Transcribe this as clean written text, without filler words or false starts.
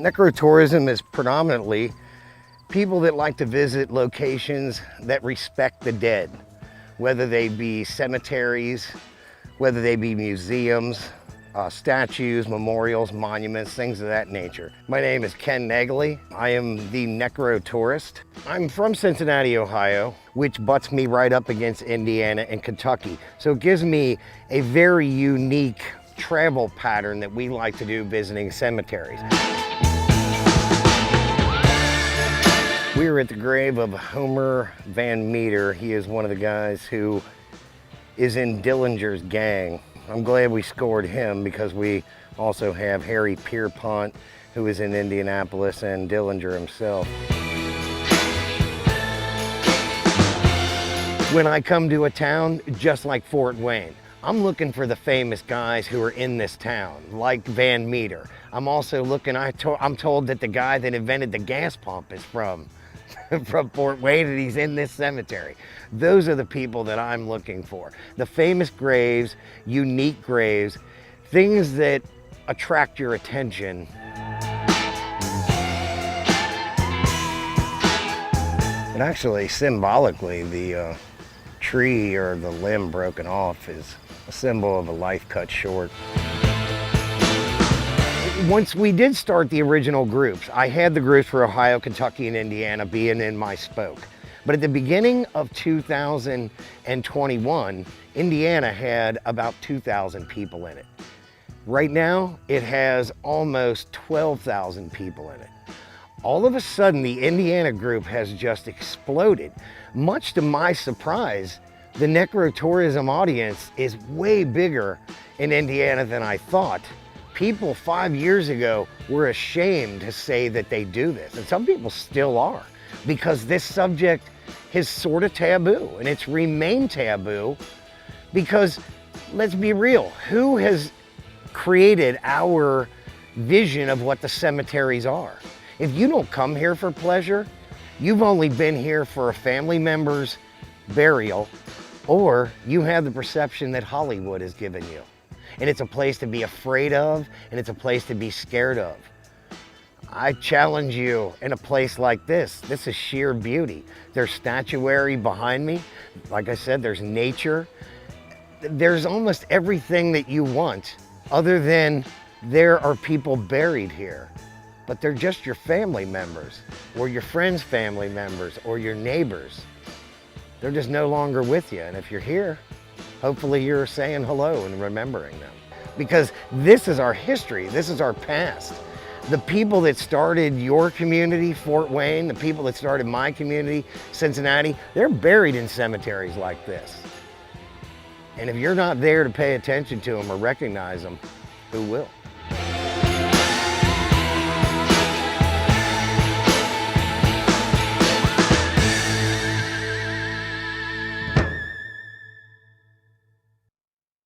Necro tourism is predominantly people that like to visit locations that respect the dead, whether they be cemeteries, whether they be museums, statues, memorials, monuments, things of that nature. My name is Ken Naegele. I am the Necro Tourist. I'm from Cincinnati, Ohio, which butts me right up against Indiana and Kentucky. So it gives me a very unique travel pattern that we like to do visiting cemeteries. We are at the grave of Homer Van Meter. He is one of the guys who is in Dillinger's gang. I'm glad we scored him because we also have Harry Pierpont, who is in Indianapolis, and Dillinger himself. When I come to a town, just like Fort Wayne, I'm looking for the famous guys who are in this town, like Van Meter. I'm also looking, I'm told that the guy that invented the gas pump is from Fort Wayne, and he's in this cemetery. Those are the people that I'm looking for. The famous graves, unique graves, things that attract your attention. And actually, symbolically, the tree or the limb broken off is a symbol of a life cut short. Once we did start the original groups, I had the groups for Ohio, Kentucky, and Indiana being in my spoke. But at the beginning of 2021, Indiana had about 2,000 people in it. Right now, it has almost 12,000 people in it. All of a sudden, the Indiana group has just exploded. Much to my surprise, the Necro Tourism audience is way bigger in Indiana than I thought. People 5 years ago were ashamed to say that they do this, and some people still are, because this subject is sort of taboo, and it's remained taboo because, let's be real, who has created our vision of what the cemeteries are? If you don't come here for pleasure, you've only been here for a family member's burial, or you have the perception that Hollywood has given you. And it's a place to be afraid of, and it's a place to be scared of. I challenge you in a place like this. This is sheer beauty. There's statuary behind me. Like I said, there's nature. There's almost everything that you want, other than there are people buried here. But they're just your family members, or your friends' family members, or your neighbors. They're just no longer with you. And if you're here, hopefully you're saying hello and remembering them. Because this is our history, this is our past. The people that started your community, Fort Wayne, the people that started my community, Cincinnati, they're buried in cemeteries like this. And if you're not there to pay attention to them or recognize them, who will?